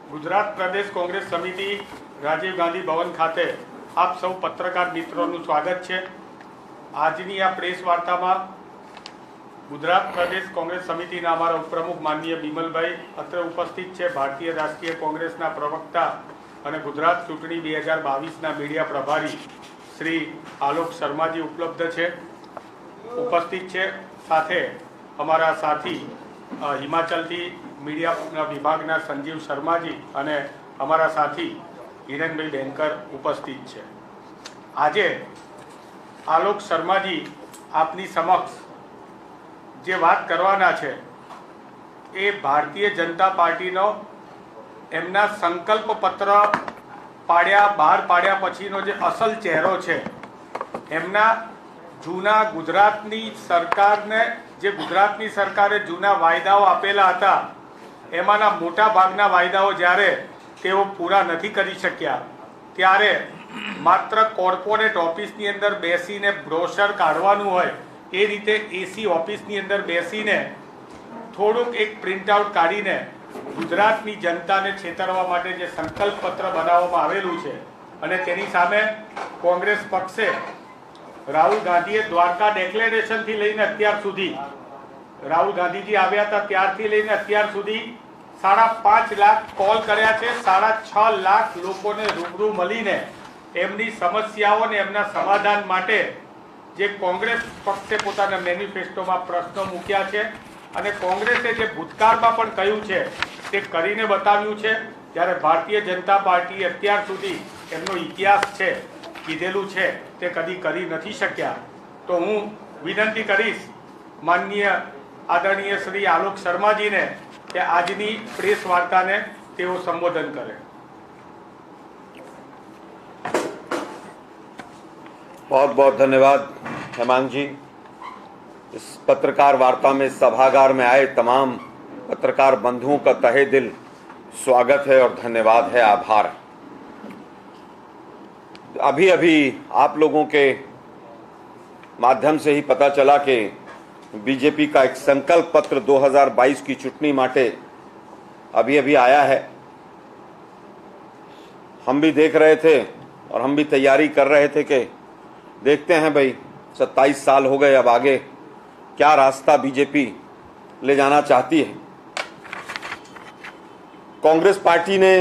गुजरात प्रदेश कांग्रेस समिति राजीव गांधी भवन खाते आप सौ पत्रकार मित्रों स्वागत है। आजनी आ प्रेस वार्ता में गुजरात प्रदेश कांग्रेस समिति अमरा उपप्रमुख माननीय बिमलभाई अत्र उपस्थित है। भारतीय राष्ट्रीय कांग्रेस प्रवक्ता और गुजरात चूंटणी 2022 मीडिया प्रभारी श्री आलोक शर्माजी उपलब्ध है उपस्थित है। साथे अमरा साथी हिमाचल थी मीडिया विभागना संजीव शर्माजी और अमरा साथी हिरेनभाई बैंकर उपस्थित है। आजे आलोक शर्माजी आपनी समक्ष जे बात करवाना छे ए भारतीय जनता पार्टी नो एमना संकल्प पत्र पाड्या बहार पाड्या पछीनो जे असल चेहरो छे एमना जूना गुजरातनी सरकारने जे गुजरातनी सरकारे जूना वायदाओ आपेला हता एमाना मोटा भागना वायदाओ ज्यारे तेओ पूरा नहीं करी शक्या त्यारे मात्र कॉर्पोरेट ऑफिसनी अंदर बेसीने ब्रोशर काढवानुं होय ए रीते एसी ऑफिसनी अंदर बेसीने थोड़ुंक एक प्रिंटआउट काढीने गुजरातनी जनताने छेतरवा माटे जे संकल्प पत्र बनाववामां आवेलुं छे अने तेनी सामे कांग्रेस पक्षे राहुल गांधीए द्वारका डेक्लेरेशन थी लईने अत्यार सुधी राहुल गांधी जी आव्या था त्यारथी लईने अत्यार सुधी 5.5 लाख कॉल कर्या छे। 6.5 लाख लोकोने रूबरू मळीने एमनी समस्याओं ने एमना समाधान माटे जे कांग्रेस पक्षे पोताना मेनिफेस्टोमां प्रश्नो मूक्या छे अने कांग्रेसे जे भूतकाळमां पण कह्युं छे ते करीने बताव्युं छे। त्यारे भारतीय जनता पार्टी अत्यार सुधी एमनो इतिहास छे कीधेलुं छे ते कदी करी नहीं शक्या। तो हूँ विनंती करीश माननीय आदरणीय श्री आलोक शर्मा जी ने कि आजनी प्रेस वार्ता ने तेओ संबोधन करे। बहुत बहुत धन्यवाद हेमांग जी। इस पत्रकार वार्ता में सभागार में आए तमाम पत्रकार बंधुओं का तहे दिल स्वागत है और धन्यवाद है, आभार। अभी अभी आप लोगों के माध्यम से ही पता चला कि बीजेपी का एक संकल्प पत्र 2022 की चुनाव माटे अभी अभी आया है। हम भी देख रहे थे और हम भी तैयारी कर रहे थे कि देखते हैं भाई 27 साल हो गए, अब आगे क्या रास्ता बीजेपी ले जाना चाहती है। कांग्रेस पार्टी ने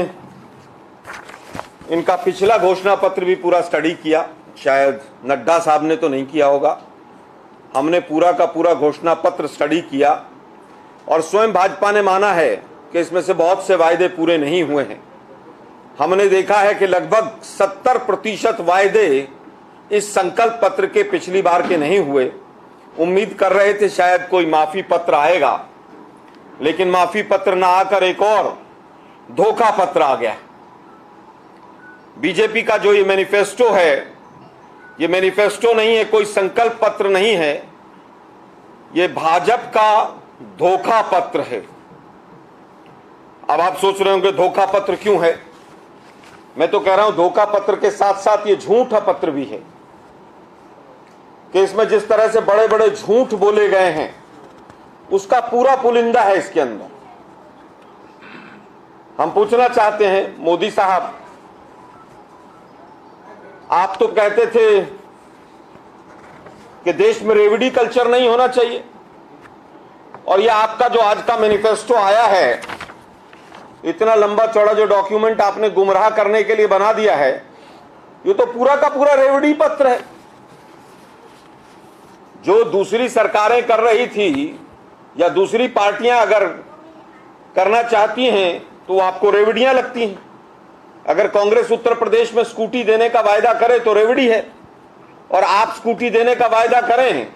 इनका पिछला घोषणा पत्र भी पूरा स्टडी किया, शायद नड्डा साहब ने तो नहीं किया होगा। हमने पूरा का पूरा घोषणा पत्र स्टडी किया और स्वयं भाजपा ने माना है कि इसमें से बहुत से वायदे पूरे नहीं हुए हैं। हमने देखा है कि लगभग 70% वायदे इस संकल्प पत्र के पिछली बार के नहीं हुए। उम्मीद कर रहे थे शायद कोई माफी पत्र आएगा, लेकिन माफी पत्र ना आकर एक और धोखा पत्र आ गया। बीजेपी का जो ये मैनिफेस्टो है, ये मैनिफेस्टो नहीं है, कोई संकल्प पत्र नहीं है, ये भाजपा का धोखा पत्र है। अब आप सोच रहे होंगे धोखा पत्र क्यों है। मैं तो कह रहा हूं धोखा पत्र के साथ साथ ये झूठा पत्र भी है कि इसमें जिस तरह से बड़े बड़े झूठ बोले गए हैं उसका पूरा पुलिंदा है इसके अंदर। हम पूछना चाहते हैं मोदी साहब, आप तो कहते थे कि देश में रेवड़ी कल्चर नहीं होना चाहिए, और यह आपका जो आज का मैनिफेस्टो आया है, इतना लंबा चौड़ा जो डॉक्यूमेंट आपने गुमराह करने के लिए बना दिया है, ये तो पूरा का पूरा रेवड़ी पत्र है। जो दूसरी सरकारें कर रही थी या दूसरी पार्टियां अगर करना चाहती हैं तो आपको रेवड़ियां लगती हैं। अगर कांग्रेस उत्तर प्रदेश में स्कूटी देने का वायदा करे तो रेवड़ी है, और आप स्कूटी देने का वायदा करें,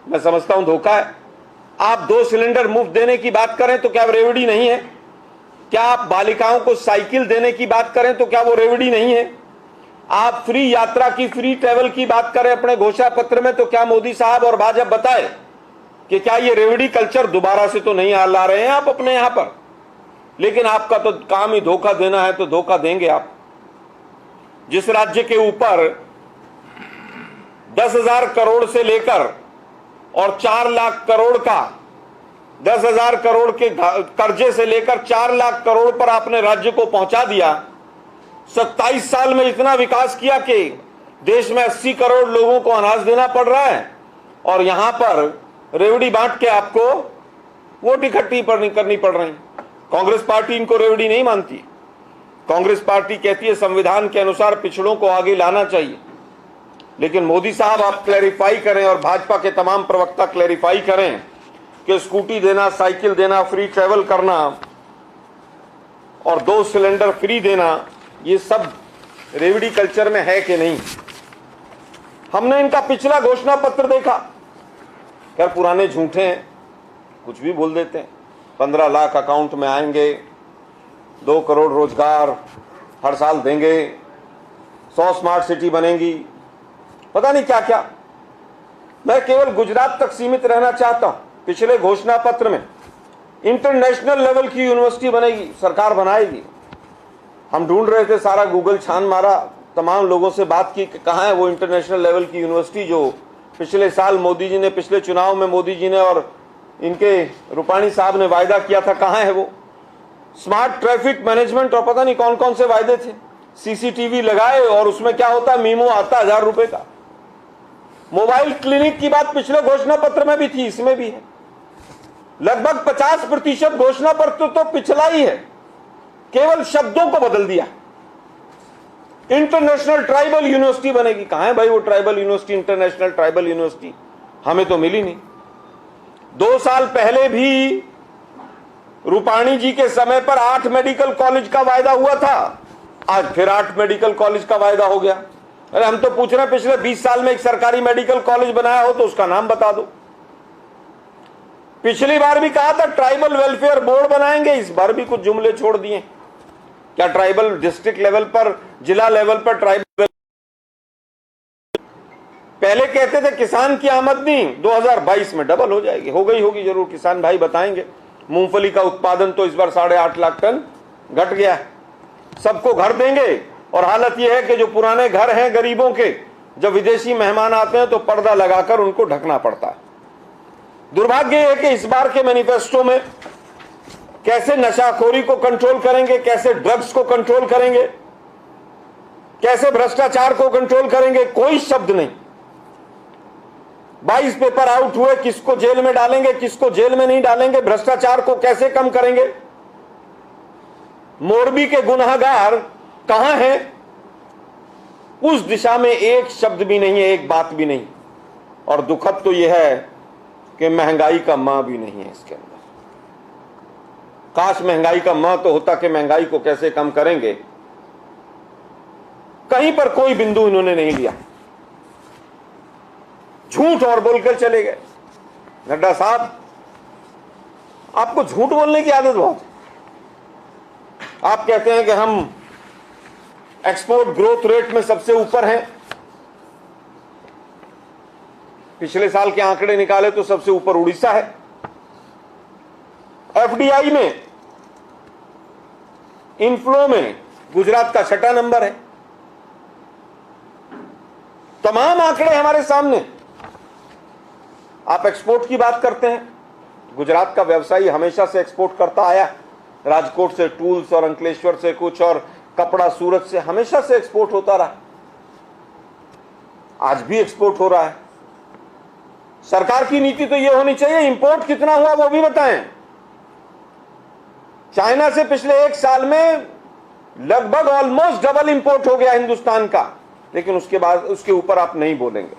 मैं समझता हूं धोखा है। आप 2 सिलेंडर मुफ्त देने की बात करें तो क्या वो रेवड़ी नहीं है? क्या आप बालिकाओं को साइकिल देने की बात करें तो क्या वो रेवड़ी नहीं है? आप फ्री यात्रा की, फ्री ट्रेवल की बात करें अपने घोषणा पत्र में तो क्या मोदी साहब और भाजपा बताए कि क्या ये रेवड़ी कल्चर दोबारा से तो नहीं ला रहे हैं आप अपने यहां पर? लेकिन आपका तो काम ही धोखा देना है, तो धोखा देंगे आप। जिस राज्य के ऊपर 10,000 करोड़ से लेकर और 4 लाख करोड़ का 10,000 करोड़ के कर्जे से लेकर 4 लाख करोड़ पर आपने राज्य को पहुंचा दिया। 27 साल में इतना विकास किया कि देश में 80 करोड़ लोगों को अनाज देना पड़ रहा है, और यहां पर रेवड़ी बांट के आपको वोट इकट्ठी करनी पड़ रही। कांग्रेस पार्टी इनको रेवड़ी नहीं मानती। कांग्रेस पार्टी कहती है संविधान के अनुसार पिछड़ों को आगे लाना चाहिए, लेकिन मोदी साहब आप क्लैरिफाई करें और भाजपा के तमाम प्रवक्ता क्लैरिफाई करें कि स्कूटी देना, साइकिल देना, फ्री ट्रैवल करना और 2 सिलेंडर फ्री देना, ये सब रेवड़ी कल्चर में है कि नहीं। हमने इनका पिछला घोषणा पत्र देखा, खैर पुराने झूठे हैं, कुछ भी बोल देते हैं। 15 लाख अकाउंट में आएंगे, 2 करोड़ रोजगार हर साल देंगे, 100 स्मार्ट सिटी बनेंगी, पता नहीं क्या क्या। मैं केवल गुजरात तक सीमित रहना चाहता हूं। पिछले घोषणा पत्र में इंटरनेशनल लेवल की यूनिवर्सिटी बनेगी, सरकार बनाएगी। हम ढूंढ रहे थे, सारा गूगल छान मारा, तमाम लोगों से बात की कि कहां है वो इंटरनेशनल लेवल की यूनिवर्सिटी जो पिछले साल मोदी जी ने, पिछले चुनाव में मोदी जी ने और इनके रूपाणी साहब ने वायदा किया था, कहां है वो। स्मार्ट ट्रैफिक मैनेजमेंट और पता नहीं कौन कौन से वायदे थे। सीसीटीवी लगाए और उसमें क्या होता है, मीमो आता 1000 रुपए का। मोबाइल क्लिनिक की बात पिछले घोषणा पत्र में भी थी, इसमें भी है। लगभग 50% घोषणा पत्र तो पिछला ही है, केवल शब्दों को बदल दिया। इंटरनेशनल ट्राइबल यूनिवर्सिटी बनेगी, कहां है भाई वो tribal university, international tribal university, हमें तो मिली नहीं। 2 साल पहले भी रूपाणी जी के समय पर 8 मेडिकल कॉलेज का वायदा हुआ था, आज फिर 8 मेडिकल कॉलेज का वायदा हो गया। अरे हम तो पूछ रहे हैं, पिछले 20 साल में एक सरकारी मेडिकल कॉलेज बनाया हो तो उसका नाम बता दो। पिछली बार भी कहा था ट्राइबल वेलफेयर बोर्ड बनाएंगे, इस बार भी कुछ जुमले छोड़ दिए। क्या ट्राइबल डिस्ट्रिक्ट लेवल पर, जिला लेवल पर ट्राइबल, पहले कहते थे किसान की आमदनी 2022 में डबल हो जाएगी, हो गई होगी जरूर, किसान भाई बताएंगे। मूंगफली का उत्पादन तो इस बार 8.5 लाख टन घट गया। सबको घर देंगे, और हालत यह है कि जो पुराने घर हैं गरीबों के, जब विदेशी मेहमान आते हैं तो पर्दा लगाकर उनको ढकना पड़ता है। दुर्भाग्य है कि इस बार के मैनिफेस्टो में कैसे नशाखोरी को कंट्रोल करेंगे, कैसे ड्रग्स को कंट्रोल करेंगे, कैसे भ्रष्टाचार को कंट्रोल करेंगे, कोई शब्द नहीं। 22 पेपर आउट हुए, किसको जेल में डालेंगे, किसको जेल में नहीं डालेंगे, भ्रष्टाचार को कैसे कम करेंगे। मोरबी के गुनाहगार कहां हैं, उस दिशा में एक शब्द भी नहीं है, एक बात भी नहीं। और दुखद तो यह है कि महंगाई का मां भी नहीं है इसके अंदर। काश महंगाई का मां तो होता कि महंगाई को कैसे कम करेंगे, कहीं पर कोई बिंदु इन्होंने नहीं लिया। झूठ और बोलकर चले गए। नड्डा साहब, आपको झूठ बोलने की आदत बहुत है। आप कहते हैं कि हम एक्सपोर्ट ग्रोथ रेट में सबसे ऊपर हैं। पिछले साल के आंकड़े निकाले तो सबसे ऊपर उड़ीसा है। एफडीआई में, इनफ्लो में गुजरात का 6ठा नंबर है। तमाम आंकड़े हमारे सामने। आप एक्सपोर्ट की बात करते हैं, गुजरात का व्यवसायी हमेशा से एक्सपोर्ट करता आया। राजकोट से टूल्स और अंकलेश्वर से कुछ, और कपड़ा सूरत से हमेशा से एक्सपोर्ट होता रहा, आज भी एक्सपोर्ट हो रहा है। सरकार की नीति तो यह होनी चाहिए, इंपोर्ट कितना हुआ वो भी बताएं। चाइना से पिछले 1 साल में लगभग ऑलमोस्ट डबल इंपोर्ट हो गया हिंदुस्तान का, लेकिन उसके बाद उसके ऊपर आप नहीं बोलेंगे।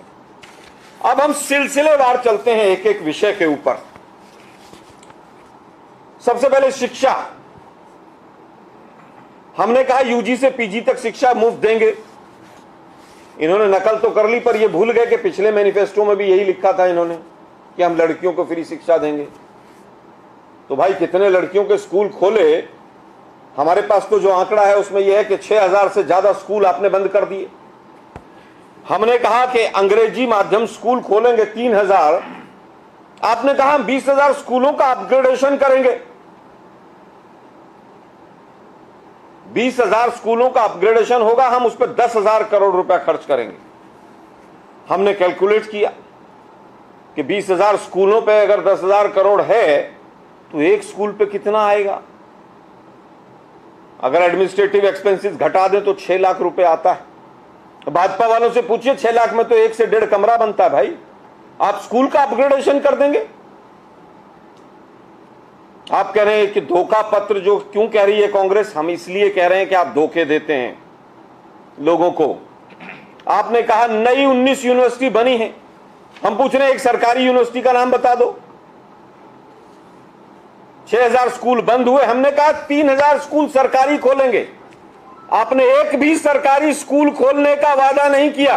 अब हम सिलसिलेवार चलते हैं एक एक विषय के ऊपर। सबसे पहले शिक्षा। हमने कहा यूजी से पीजी तक शिक्षा मुफ्त देंगे। इन्होंने नकल तो कर ली, पर यह भूल गए कि पिछले मैनिफेस्टो में भी यही लिखा था इन्होंने कि हम लड़कियों को फ्री शिक्षा देंगे। तो भाई कितने लड़कियों के स्कूल खोले? हमारे पास तो जो आंकड़ा है उसमें यह है कि 6000 से ज्यादा स्कूल आपने बंद कर दिए। हमने कहा कि अंग्रेजी माध्यम स्कूल खोलेंगे 3000, आपने कहा 20,000 स्कूलों का अपग्रेडेशन करेंगे। 20,000 स्कूलों का अपग्रेडेशन होगा, हम उस पर 10,000 करोड़ रुपया खर्च करेंगे। हमने कैलकुलेट किया कि 20,000 स्कूलों पे अगर 10,000 करोड़ है तो एक स्कूल पे कितना आएगा? अगर एडमिनिस्ट्रेटिव एक्सपेंसेस घटा दें तो 6 लाख रुपए आता है। भाजपा वालों से पूछिए, 6 लाख में तो 1 से 1.5 कमरा बनता है भाई। आप स्कूल का अपग्रेडेशन कर देंगे? आप कह रहे हैं कि धोखा पत्र जो क्यों कह रही है कांग्रेस? हम इसलिए कह रहे हैं कि आप धोखे देते हैं लोगों को। आपने कहा नई 19 यूनिवर्सिटी बनी है। हम पूछ रहे हैं एक सरकारी यूनिवर्सिटी का नाम बता दो। 6000 स्कूल बंद हुए, हमने कहा 3000 स्कूल सरकारी खोलेंगे। आपने एक भी सरकारी स्कूल खोलने का वादा नहीं किया,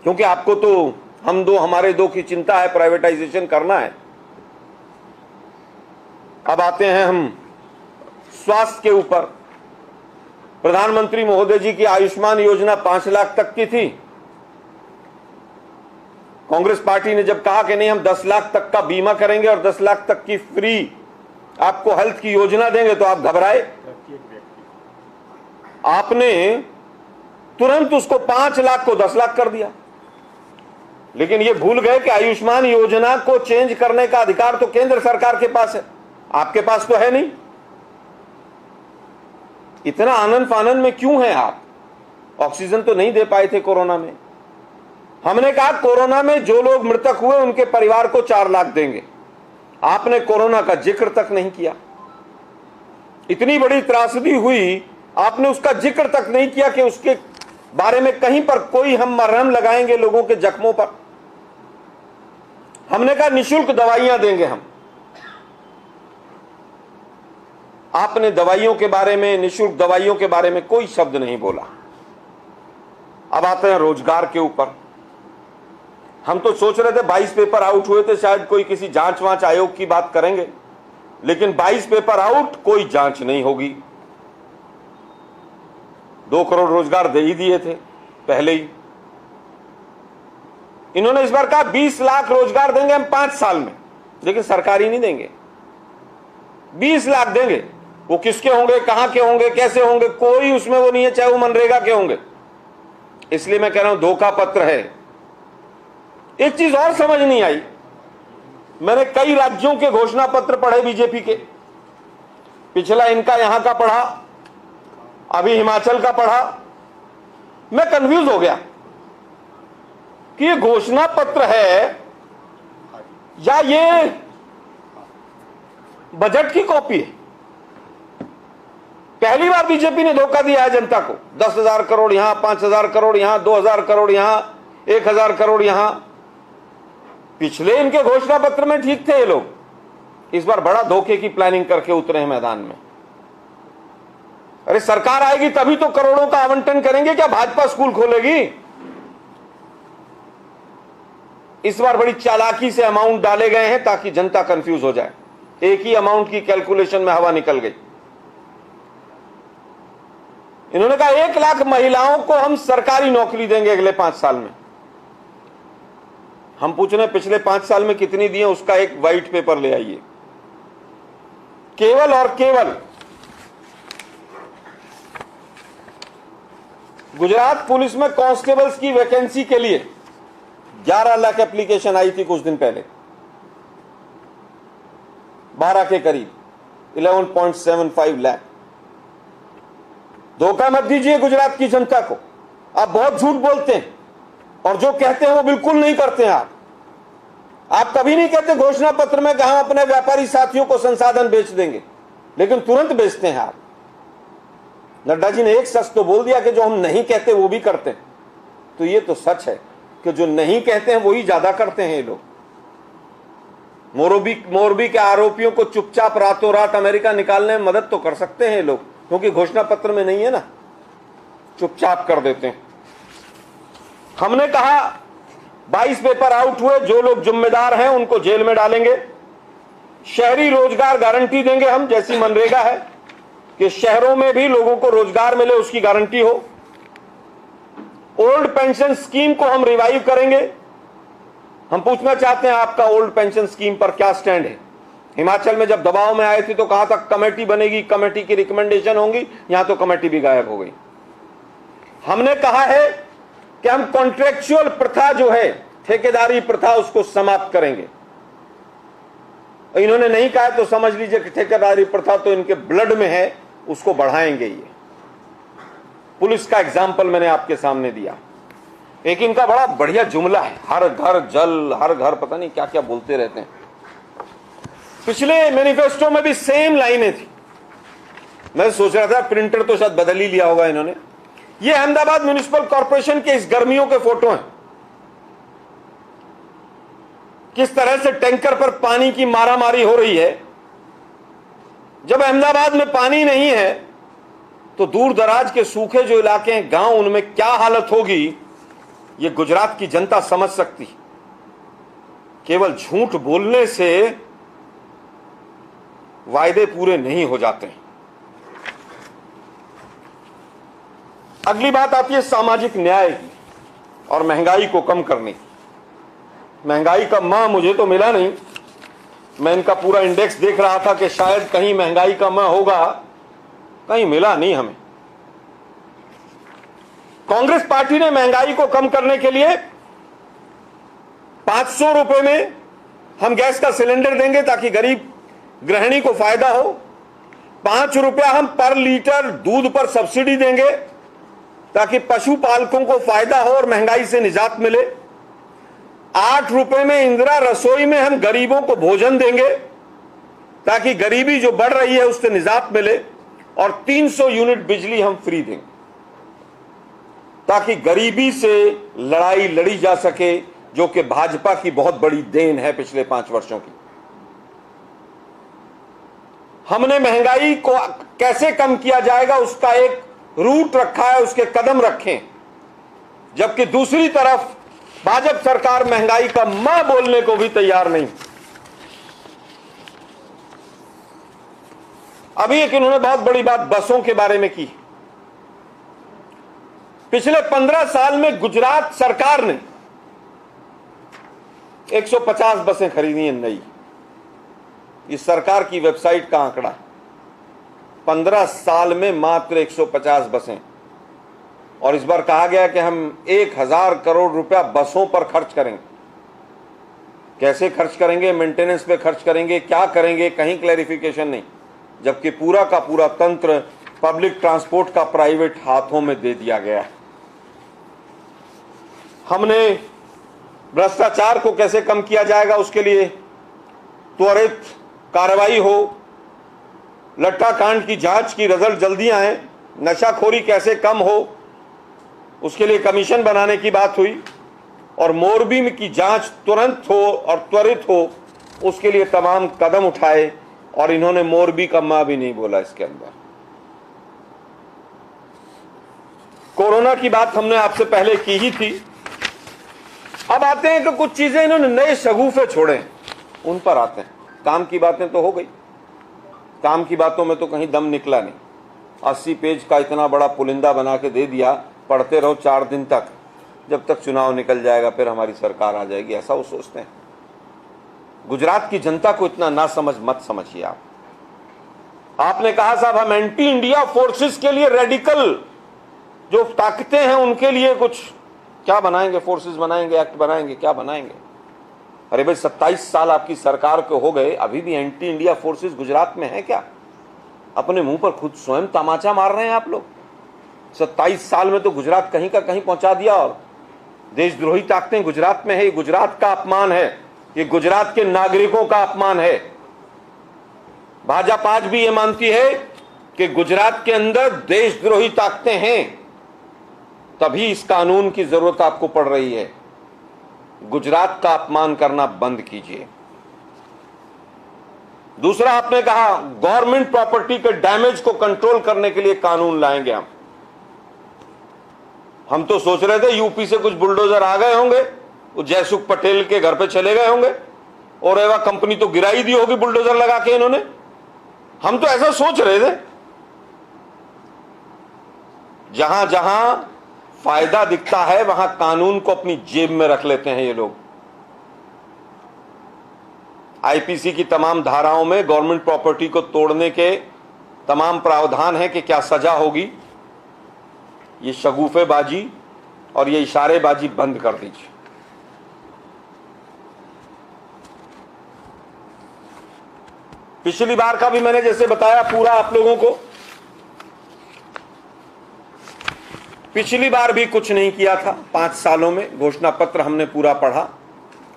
क्योंकि आपको तो हमारे दो की चिंता है, प्राइवेटाइजेशन करना है। अब आते हैं हम स्वास्थ्य के ऊपर। प्रधानमंत्री महोदय जी की आयुष्मान योजना 5 लाख तक की थी। कांग्रेस पार्टी ने जब कहा कि नहीं, हम 10 लाख तक का बीमा करेंगे और 10 लाख तक की फ्री आपको हेल्थ की योजना देंगे, तो आप घबराए। आपने तुरंत उसको 5 लाख को 10 लाख कर दिया। लेकिन ये भूल गए कि आयुष्मान योजना को चेंज करने का अधिकार तो केंद्र सरकार के पास है, आपके पास तो है नहीं। इतना आनंद फानंद में क्यों हैं आप? ऑक्सीजन तो नहीं दे पाए थे कोरोना में। हमने कहा कोरोना में जो लोग मृतक हुए उनके परिवार को 4 लाख देंगे। आपने कोरोना का जिक्र तक नहीं किया। इतनी बड़ी त्रासदी हुई, आपने उसका जिक्र तक नहीं किया कि उसके बारे में कहीं पर कोई हम मरहम लगाएंगे लोगों के जख्मों पर। हमने कहा निःशुल्क दवाइयां देंगे हम। आपने दवाइयों के बारे में, निःशुल्क दवाइयों के बारे में कोई शब्द नहीं बोला। अब आते हैं रोजगार के ऊपर। हम तो सोच रहे थे 22 पेपर आउट हुए थे, शायद कोई किसी जांच वांच आयोग की बात करेंगे, लेकिन 22 पेपर आउट, कोई जांच नहीं होगी। 2 करोड़ रोजगार दे ही दिए थे पहले ही। इन्होंने इस बार कहा 20 लाख रोजगार देंगे हम 5 साल में, लेकिन सरकारी नहीं देंगे। 20 लाख देंगे, वो किसके होंगे, कहां के होंगे, कैसे होंगे, कोई उसमें वो नहीं है, चाहे वो मनरेगा के होंगे। इसलिए मैं कह रहा हूं धोखा पत्र है। एक चीज और समझ नहीं आई, मैंने कई राज्यों के घोषणा पत्र पढ़े बीजेपी के। पिछला इनका यहां का पढ़ा, अभी हिमाचल का पढ़ा। मैं कंफ्यूज हो गया कि ये घोषणा पत्र है या ये बजट की कॉपी है। पहली बार बीजेपी ने धोखा दिया है जनता को। 10,000 करोड़ यहां, 5,000 करोड़ यहां, 2,000 करोड़ यहां, 1,000 करोड़ यहां। पिछले इनके घोषणा पत्र में ठीक थे ये लोग। इस बार बड़ा धोखे की प्लानिंग करके उतरे हैं मैदान में। अरे सरकार आएगी तभी तो करोड़ों का आवंटन करेंगे, क्या भाजपा स्कूल खोलेगी? इस बार बड़ी चालाकी से अमाउंट डाले गए हैं ताकि जनता कंफ्यूज हो जाए। एक ही अमाउंट की कैलकुलेशन में हवा निकल गई। इन्होंने कहा 1 लाख महिलाओं को हम सरकारी नौकरी देंगे अगले 5 साल में। हम पूछ रहे हैं पिछले 5 साल में कितनी दी है, उसका एक व्हाइट पेपर ले आइए। केवल और केवल गुजरात पुलिस में कांस्टेबल्स की वैकेंसी के लिए 11 लाख एप्लीकेशन आई थी कुछ दिन पहले, 12 के करीब, 11.75 लाख। धोखा मत दीजिए गुजरात की जनता को। आप बहुत झूठ बोलते हैं और जो कहते हैं वो बिल्कुल नहीं करते हैं। आप कभी नहीं कहते घोषणा पत्र में कि हम अपने व्यापारी साथियों को संसाधन बेच देंगे, लेकिन तुरंत बेचते हैं आप। नड्डा जी ने एक सच तो बोल दिया कि जो हम नहीं कहते वो भी करते हैं। तो ये तो सच है कि जो नहीं कहते हैं वही ज्यादा करते हैं ये लोग। मोरबी के आरोपियों को चुपचाप रातों रात अमेरिका निकालने में मदद तो कर सकते हैं ये लोग, क्योंकि घोषणा पत्र में नहीं है ना, चुपचाप कर देते हैं। हमने कहा 22 पेपर आउट हुए, जो लोग जिम्मेदार हैं उनको जेल में डालेंगे। शहरी रोजगार गारंटी देंगे हम, जैसी मनरेगा है कि शहरों में भी लोगों को रोजगार मिले, उसकी गारंटी हो। ओल्ड पेंशन स्कीम को हम रिवाइव करेंगे। हम पूछना चाहते हैं आपका ओल्ड पेंशन स्कीम पर क्या स्टैंड है? हिमाचल में जब दबाव में आए थे तो कहा था कमेटी बनेगी, कमेटी की रिकमेंडेशन होंगी, यहां तो कमेटी भी गायब हो गई। हमने कहा है कि हम कॉन्ट्रेक्चुअल प्रथा जो है, ठेकेदारी प्रथा, उसको समाप्त करेंगे। इन्होंने नहीं कहा तो समझ लीजिए कि ठेकेदारी प्रथा तो इनके ब्लड में है, उसको बढ़ाएंगे ये। पुलिस का एग्जाम्पल मैंने आपके सामने दिया। एक इनका बड़ा बढ़िया जुमला है, हर घर जल, हर घर पता नहीं क्या क्या बोलते रहते हैं। पिछले मैनिफेस्टो में भी सेम लाइनें थी। मैं सोच रहा था प्रिंटर तो शायद बदल ही लिया होगा इन्होंने। ये अहमदाबाद म्युनिसिपल कॉर्पोरेशन के इस गर्मियों के फोटो हैं, किस तरह से टैंकर पर पानी की मारामारी हो रही है। जब अहमदाबाद में पानी नहीं है तो दूर दराज के सूखे जो इलाके हैं, गांव, उनमें क्या हालत होगी ये गुजरात की जनता समझ सकती। केवल झूठ बोलने से वायदे पूरे नहीं हो जाते। अगली बात आती है सामाजिक न्याय की और महंगाई को कम करने की। महंगाई का माह मुझे तो मिला नहीं, मैं इनका पूरा इंडेक्स देख रहा था कि शायद कहीं महंगाई का माह होगा, कहीं मिला नहीं हमें। कांग्रेस पार्टी ने महंगाई को कम करने के लिए 500 रुपए में हम गैस का सिलेंडर देंगे ताकि गरीब गृहिणी को फायदा हो। 5 रुपया हम पर लीटर दूध पर सब्सिडी देंगे ताकि पशुपालकों को फायदा हो और महंगाई से निजात मिले। 8 रुपए में इंदिरा रसोई में हम गरीबों को भोजन देंगे ताकि गरीबी जो बढ़ रही है उससे निजात मिले। और 300 यूनिट बिजली हम फ्री देंगे ताकि गरीबी से लड़ाई लड़ी जा सके, जो कि भाजपा की बहुत बड़ी देन है पिछले 5 वर्षों की। हमने महंगाई को कैसे कम किया जाएगा उसका एक रूट रखा है, उसके कदम रखें। जबकि दूसरी तरफ भाजपा सरकार महंगाई का मां बोलने को भी तैयार नहीं। अभी एक इन्होंने बहुत बड़ी बात बसों के बारे में की। पिछले 15 साल में गुजरात सरकार ने 150 बसें खरीदी हैं नई। इस सरकार की वेबसाइट का आंकड़ा, 15 साल में मात्र 150 बसें। और इस बार कहा गया कि हम 1000 करोड़ रुपया बसों पर खर्च करेंगे। कैसे खर्च करेंगे, मेंटेनेंस पे खर्च करेंगे, क्या करेंगे, कहीं क्लैरिफिकेशन नहीं। जबकि पूरा का पूरा तंत्र पब्लिक ट्रांसपोर्ट का प्राइवेट हाथों में दे दिया गया है। हमने भ्रष्टाचार को कैसे कम किया जाएगा उसके लिए त्वरित कार्रवाई हो, लट्टा कांड की जांच की रिजल्ट जल्दी आए, नशाखोरी कैसे कम हो उसके लिए कमीशन बनाने की बात हुई, और मोरबी की जांच तुरंत हो और त्वरित हो उसके लिए तमाम कदम उठाए। और इन्होंने मोरबी का मां भी नहीं बोला इसके अंदर। कोरोना की बात हमने आपसे पहले की ही थी। अब आते हैं कि कुछ चीजें इन्होंने नए शगुफे छोड़े, उन पर आते हैं। काम की बातें तो हो गई, काम की बातों में तो कहीं दम निकला नहीं। 80 पेज का इतना बड़ा पुलिंदा बना के दे दिया, पढ़ते रहो 4 दिन तक, जब तक चुनाव निकल जाएगा फिर हमारी सरकार आ जाएगी, ऐसा वो सोचते हैं। गुजरात की जनता को इतना ना समझ मत समझिए आप। आपने कहा साहब हम एंटी इंडिया फोर्सेस के लिए रेडिकल जो ताकतें हैं उनके लिए कुछ क्या बनाएंगे, फोर्सेस बनाएंगे, एक्ट बनाएंगे, क्या बनाएंगे। अरे भाई 27 साल आपकी सरकार के हो गए, अभी भी एंटी इंडिया फोर्सेस गुजरात में है क्या? अपने मुंह पर खुद स्वयं तमाचा मार रहे हैं आप लोग। 27 साल में तो गुजरात कहीं का कहीं पहुंचा दिया, और देशद्रोही ताकतें गुजरात में है। ये गुजरात का अपमान है, ये गुजरात के नागरिकों का अपमान है। भाजपा आज भी ये मानती है कि गुजरात के अंदर देशद्रोही ताकतें हैं, तभी इस कानून की जरूरत आपको पड़ रही है। गुजरात का अपमान करना बंद कीजिए। दूसरा, आपने कहा गवर्नमेंट प्रॉपर्टी के डैमेज को कंट्रोल करने के लिए कानून लाएंगे हम तो सोच रहे थे यूपी से कुछ बुलडोजर आ गए होंगे, वो जयसुख पटेल के घर पे चले गए होंगे, और एवा कंपनी तो गिराई दी होगी बुलडोजर लगा के इन्होंने। हम तो ऐसा सोच रहे थे। जहां जहां फायदा दिखता है वहां कानून को अपनी जेब में रख लेते हैं ये लोग। आईपीसी की तमाम धाराओं में गवर्नमेंट प्रॉपर्टी को तोड़ने के तमाम प्रावधान है कि क्या सजा होगी। ये शगुफेबाजी और ये इशारेबाजी बंद कर दीजिए। पिछली बार का भी मैंने जैसे बताया पूरा आप लोगों को, पिछली बार भी कुछ नहीं किया था 5 सालों में। घोषणा पत्र हमने पूरा पढ़ा,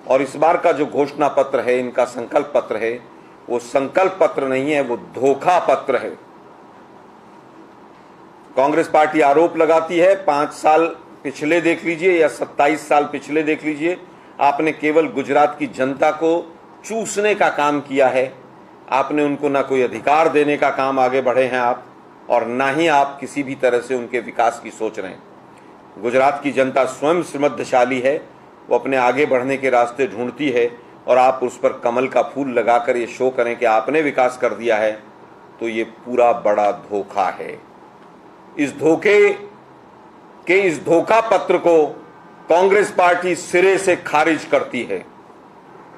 और इस बार का जो घोषणा पत्र है, इनका संकल्प पत्र है, वो संकल्प पत्र नहीं है, वो धोखा पत्र है। कांग्रेस पार्टी आरोप लगाती है 5 साल पिछले देख लीजिए या 27 साल पिछले देख लीजिए, आपने केवल गुजरात की जनता को चूसने का काम किया है। आपने उनको ना कोई अधिकार देने का काम आगे बढ़े हैं आप, और ना ही आप किसी भी तरह से उनके विकास की सोच रहे हैं। गुजरात की जनता स्वयं समृद्धशाली है, वो अपने आगे बढ़ने के रास्ते ढूंढती है, और आप उस पर कमल का फूल लगाकर ये शो करें कि आपने विकास कर दिया है, तो ये पूरा बड़ा धोखा है। इस धोखा पत्र को कांग्रेस पार्टी सिरे से खारिज करती है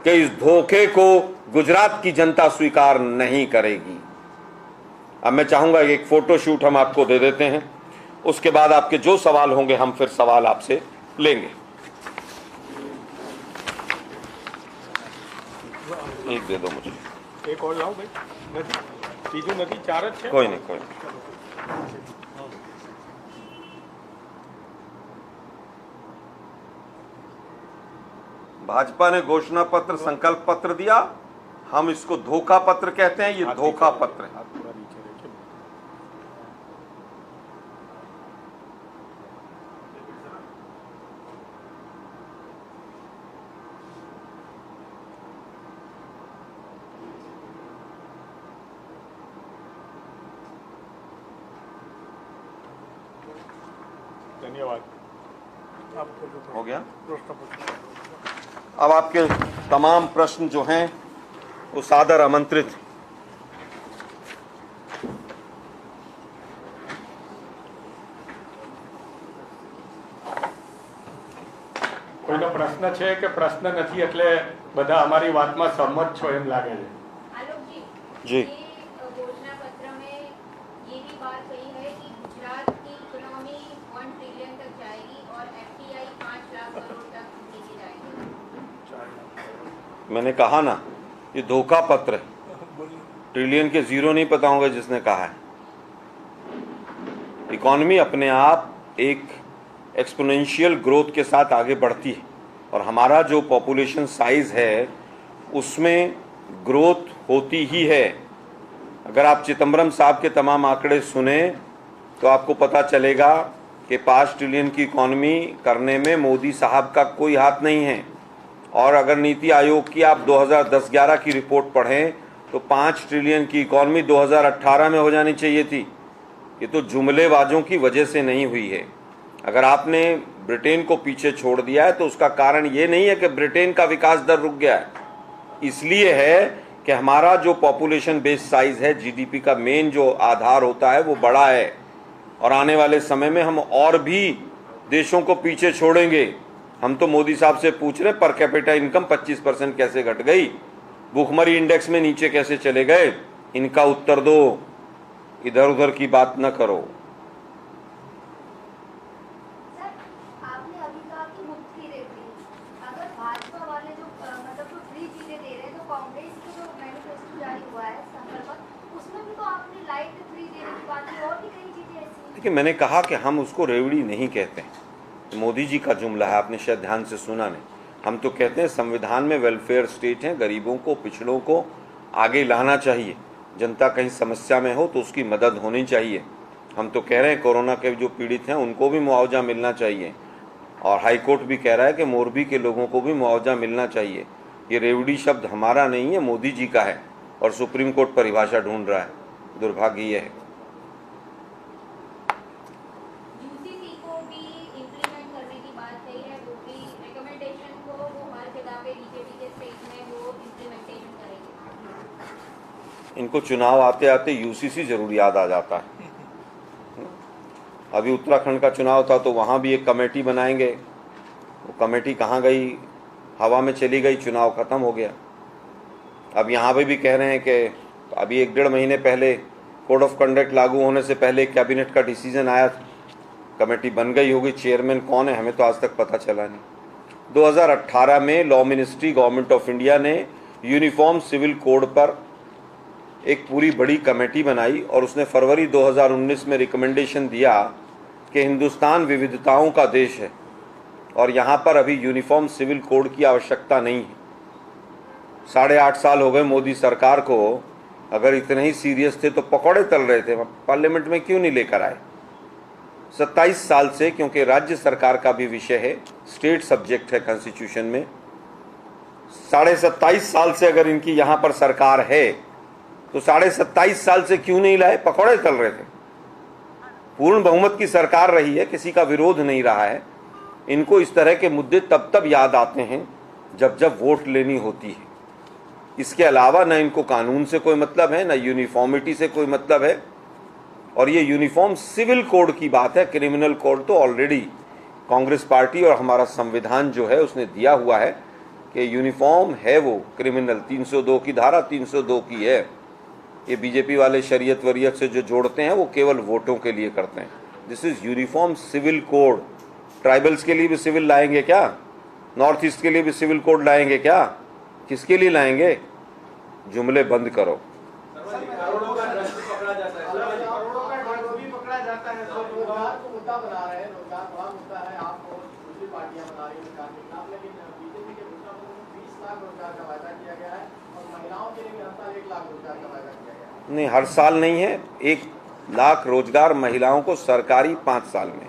कि इस धोखे को गुजरात की जनता स्वीकार नहीं करेगी। अब मैं चाहूंगा एक फोटो शूट हम आपको दे देते हैं, उसके बाद आपके जो सवाल होंगे हम फिर सवाल आपसे लेंगे। एक दे दो मुझे, एक और लाओ भाई, નથી બીજું નથી, 4 જ છે। कोई नहीं कोई नहीं। भाजपा ने घोषणा पत्र संकल्प पत्र दिया, हम इसको धोखा पत्र कहते हैं। ये धोखा पत्र है। हाथ पूरा नीचे रखिए। धन्यवाद। हो गया। अब आपके तमाम प्रश्न जो हैं वो सादर आमंत्रित। કોઈનો પ્રશ્ન છે કે પ્રશ્ન નથી એટલે બધા અમારી વાતમાં સહમત છો એમ લાગે છે? आलोक जी। ये घोषणा पत्र में ये भी बात कही है कि गुजरात की इकोनॉमी 1 ट्रिलियन तक जाएगी और एफडीआई 5 लाख करोड़ तक लेके जाएगी। मैंने कहा ना, ये धोखा पत्र है। ट्रिलियन के जीरो नहीं पता होगा जिसने कहा है। इकॉनमी अपने आप एक एक्सपोनेंशियल ग्रोथ के साथ आगे बढ़ती है, और हमारा जो पॉपुलेशन साइज है उसमें ग्रोथ होती ही है। अगर आप चिदम्बरम साहब के तमाम आंकड़े सुने तो आपको पता चलेगा कि 5 ट्रिलियन की इकॉनमी करने में मोदी साहब का कोई हाथ नहीं है। और अगर नीति आयोग की आप 2010-11 की रिपोर्ट पढ़ें तो 5 ट्रिलियन की इकॉनमी 2018 में हो जानी चाहिए थी। ये तो जुमलेबाजों की वजह से नहीं हुई है। अगर आपने ब्रिटेन को पीछे छोड़ दिया है तो उसका कारण ये नहीं है कि ब्रिटेन का विकास दर रुक गया है, इसलिए है कि हमारा जो पॉपुलेशन बेस साइज है, जीडीपी का मेन जो आधार होता है वो बड़ा है, और आने वाले समय में हम और भी देशों को पीछे छोड़ेंगे। हम तो मोदी साहब से पूछ रहे पर कैपिटा इनकम 25% कैसे घट गई, भूखमरी इंडेक्स में नीचे कैसे चले गए, इनका उत्तर दो, इधर उधर की बात न करो। सर, आपने अभी कहा कि मुफ्त की रेवड़ी, अगर भाजपा वाले जो मतलब जो फ्री चीजें दे रहे हैं, तो कांग्रेस का जो मैनिफेस्टो जारी हुआ है संकल्प, उसमें भी तो आपने लाइट फ्री देने की बात की, और भी कई चीजें ऐसी हैं। देखिए, मैंने कहा कि हम उसको रेवड़ी नहीं कहते हैं, मोदी जी का जुमला है, आपने शायद ध्यान से सुना नहीं। हम तो कहते हैं संविधान में वेलफेयर स्टेट है, गरीबों को, पिछड़ों को आगे लाना चाहिए। जनता कहीं समस्या में हो तो उसकी मदद होनी चाहिए। हम तो कह रहे हैं कोरोना के जो पीड़ित हैं उनको भी मुआवजा मिलना चाहिए, और हाई कोर्ट भी कह रहा है कि मोरबी के लोगों को भी मुआवजा मिलना चाहिए। ये रेवड़ी शब्द हमारा नहीं है, मोदी जी का है, और सुप्रीम कोर्ट परिभाषा ढूंढ रहा है। दुर्भाग्य ये है। यूसीसी को भी इम्प्लीमेंट करने की बात कही है, वो भी रिकमेंडेशन को वो हर जगह पे बीजेपी के स्टेट में वो इम्प्लीमेंटेशन करेंगे। इनको चुनाव आते आते यूसीसी जरूर याद आ जाता है। अभी उत्तराखंड का चुनाव था तो वहाँ भी एक कमेटी बनाएंगे, वो कमेटी कहाँ गई, हवा में चली गई, चुनाव खत्म हो गया। अब यहाँ पे भी कह रहे हैं कि अभी 1-1.5 महीने पहले कोड ऑफ कंडक्ट लागू होने से पहले कैबिनेट का डिसीजन आया, कमेटी बन गई होगी, चेयरमैन कौन है हमें तो आज तक पता चला नहीं। 2018 में law ministry government of India ने यूनिफॉर्म सिविल कोड पर एक पूरी बड़ी कमेटी बनाई और उसने फरवरी 2019 में रिकमेंडेशन दिया कि हिंदुस्तान विविधताओं का देश है और यहाँ पर अभी यूनिफॉर्म सिविल कोड की आवश्यकता नहीं है। 8.5 साल हो गए मोदी सरकार को, अगर इतने ही सीरियस थे तो पकौड़े तल रहे थे, पार्लियामेंट में क्यों नहीं लेकर आए? 27 साल से, क्योंकि राज्य सरकार का भी विषय है, स्टेट सब्जेक्ट है कॉन्स्टिट्यूशन में, 27.5 साल से अगर इनकी यहाँ पर सरकार है तो 27.5 साल से क्यों नहीं लाए? पकौड़े तल रहे थे। पूर्ण बहुमत की सरकार रही है, किसी का विरोध नहीं रहा है। इनको इस तरह के मुद्दे तब याद आते हैं जब जब वोट लेनी होती है। इसके अलावा न इनको कानून से कोई मतलब है, न यूनिफॉर्मिटी से कोई मतलब है। और ये यूनिफॉर्म सिविल कोड की बात है, क्रिमिनल कोड तो ऑलरेडी कांग्रेस पार्टी और हमारा संविधान जो है उसने दिया हुआ है कि यूनिफॉर्म है वो क्रिमिनल। 302 की धारा 302 की है। ये बीजेपी वाले शरीयत वरीयत से जो जोड़ते हैं वो केवल वोटों के लिए करते हैं। This is uniform civil code. Tribals के लिए भी सिविल लाएंगे क्या? नॉर्थ ईस्ट के लिए भी सिविल कोड लाएंगे क्या? किसके लिए लाएंगे? जुमले बंद करो। नहीं, हर साल नहीं है। 1 लाख रोजगार महिलाओं को सरकारी 5 साल में।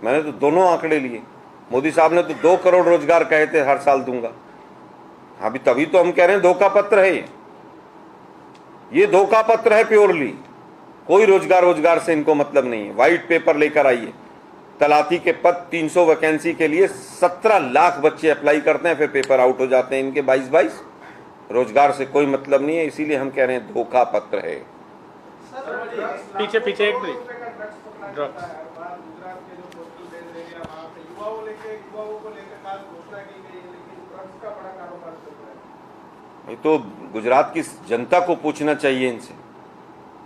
मैंने तो दोनों आंकड़े लिए। मोदी साहब ने तो 2 करोड़ रोजगार कहे थे हर साल दूंगा। अभी तभी तो हम कह रहे हैं धोखा पत्र है ये धोखा पत्र है प्योरली। कोई रोजगार से इनको मतलब नहीं है। व्हाइट पेपर लेकर आइए। तलाती के पद 300 वैकेंसी के लिए 17 लाख बच्चे अप्लाई करते हैं, फिर पेपर आउट हो जाते हैं इनके 22-22। रोजगार से कोई मतलब नहीं है, इसीलिए हम कह रहे हैं धोखा पत्र है। पीछे एक मिनट। तो गुजरात की जनता को पूछना चाहिए इनसे।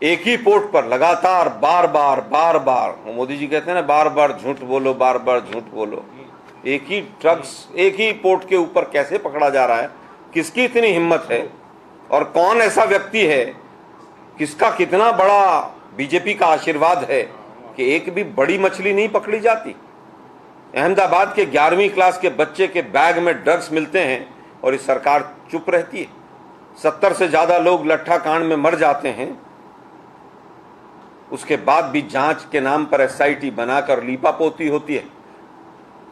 एक ही पोर्ट पर लगातार बार बार मोदी जी कहते हैं ना, बार बार झूठ बोलो, बार बार झूठ बोलो। एक ही ड्रग्स एक ही पोर्ट के ऊपर कैसे पकड़ा जा रहा है? किसकी इतनी हिम्मत है? और कौन ऐसा व्यक्ति है, किसका कितना बड़ा बीजेपी का आशीर्वाद है कि एक भी बड़ी मछली नहीं पकड़ी जाती? अहमदाबाद के 11वीं क्लास के बच्चे के बैग में ड्रग्स मिलते हैं और इस सरकार चुप रहती है। 70 से ज्यादा लोग लट्ठा कांड में मर जाते हैं, उसके बाद भी जांच के नाम पर एसआईटी बनाकर लीपापोती होती है।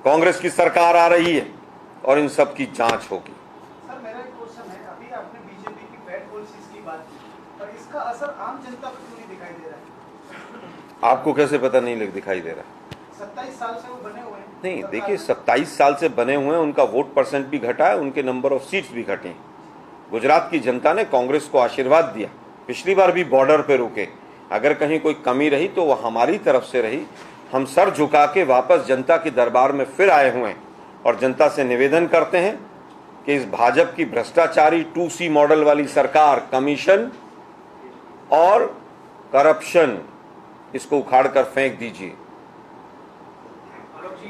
कांग्रेस की सरकार आ रही है और इन सब की जांच होगी। सर, मेरा एक क्वेश्चन है। अभी आपने बीजेपी की पेड पॉलिसीज की बात की, पर इसका असर आम जनता पर क्यों नहीं दिखाई दे रहा है? आपको कैसे पता नहीं दिखाई दे रहा है? 27 साल से वो बने हुए हैं। नहीं, देखिए 27 साल से बने हुए हैं, उनका वोट परसेंट भी घटा है, उनके नंबर ऑफ सीट्स भी घटे हैं। गुजरात की जनता ने कांग्रेस को आशीर्वाद दिया। पिछली बार भी बॉर्डर पे रुके। अगर कहीं कोई कमी रही तो वो हमारी तरफ से रही। हम सर झुका के वापस जनता के दरबार में फिर आए हुए हैं और जनता से निवेदन करते हैं कि इस भाजपा की भ्रष्टाचारी 2C मॉडल वाली सरकार, कमीशन और करप्शन, इसको उखाड़ कर फेंक दीजिए।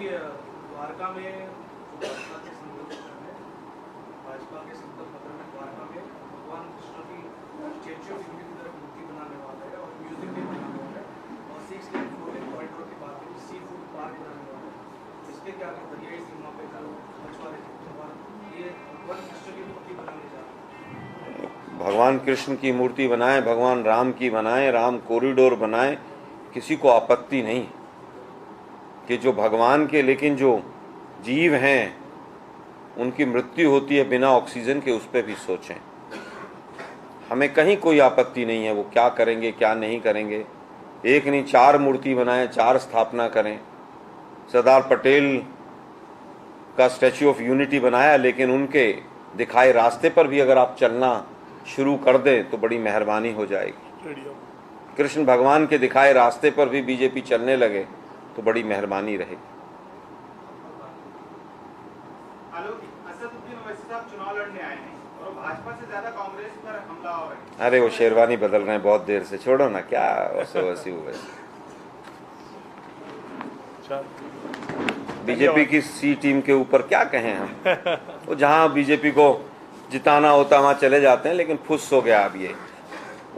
द्वारका में भाजपा के संकल्प पत्र में द्वारका में भगवान कृष्ण की स्टैच्यू ऑफ यूनिटी की तरफ मूर्ति बनाने वाला है और म्यूजियम भी बनाने वाला है और 6 लेन 4 लेन कॉरिडोर की बात है, सी फूड पार्क बनाने वाला है। इसके क्या दरियाई सीमा पे कल मछुआरे ये भगवान कृष्ण की मूर्ति बनाने जा रहे हैं। भगवान कृष्ण की मूर्ति बनाएं, भगवान राम की बनाएं, राम कॉरिडोर बनाएं, किसी को आपत्ति नहीं कि जो भगवान के, लेकिन जो जीव हैं उनकी मृत्यु होती है बिना ऑक्सीजन के, उस पर भी सोचें। हमें कहीं कोई आपत्ति नहीं है, वो क्या करेंगे क्या नहीं करेंगे। एक नहीं 4 मूर्ति बनाएं, 4 स्थापना करें। सरदार पटेल का स्टैच्यू ऑफ यूनिटी बनाया, लेकिन उनके दिखाए रास्ते पर भी अगर आप चलना शुरू कर दें तो बड़ी मेहरबानी हो जाएगी। कृष्ण भगवान के दिखाए रास्ते पर भी बीजेपी चलने लगे तो बड़ी मेहरबानी रहेगी। असदुद्दीन ओवैसी साहब चुनाव लड़ने आए हैं और भाजपा से ज्यादा कांग्रेस पर हमला हो रहा है। अरे वो शेरवानी बदल रहे हैं बहुत देर से, छोड़ो ना, क्या वैसी बीजेपी की सी टीम के ऊपर क्या कहें हम। वो जहां बीजेपी को जिताना होता वहां चले जाते हैं, लेकिन फुस हो गया अब ये।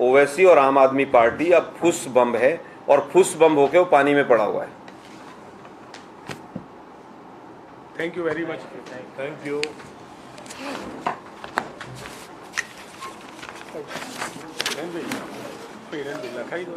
ओवैसी और आम आदमी पार्टी अब फुस बम है और फुस बम होके वो पानी में पड़ा हुआ है। Thank you very much. Thank you. લખાઈ દો.